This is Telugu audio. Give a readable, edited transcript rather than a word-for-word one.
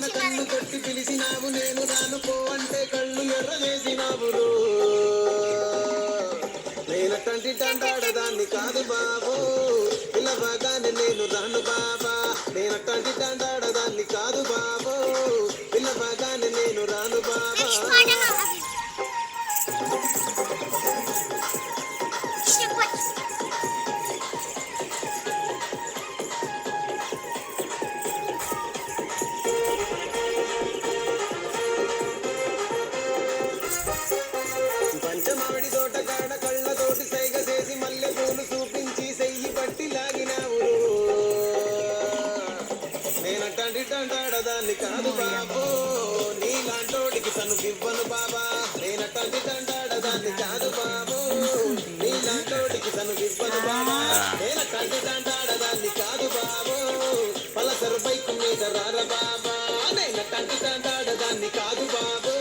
వాన కన్ను కొట్టి పిలిచినావు నేను రాను పో అంటే కళ్ళు ఎర్ర చేసినావు నేనటంటి దండాడదాన్ని కాదు బాబు పిల్లవగానే నేను రాను బాబా నేనటంటి దండాడదాన్ని కాదు బాబు పిల్లవగానే నేను రాను బాబా పంచమావిడి తోట కాడ కళ్ళతోటి సైగ చేసి మల్లె పూలు చూపించి సెయ్యి పట్టి లాగినావు నేనటంటి దండాడదాన్ని కాదు బాబు నీలాంటోడికి తనుకివ్వను బాబా నేనటంటి దండాడదాన్ని కాదు బాబు నీలాంటోడికి తనుకివ్వను బాబా నేనటంటి దండాడదాన్ని కాదు బాబు పలసరు బైకు మీద రార బాబా నేనటంటి దండాడదాన్ని కాదు బాబు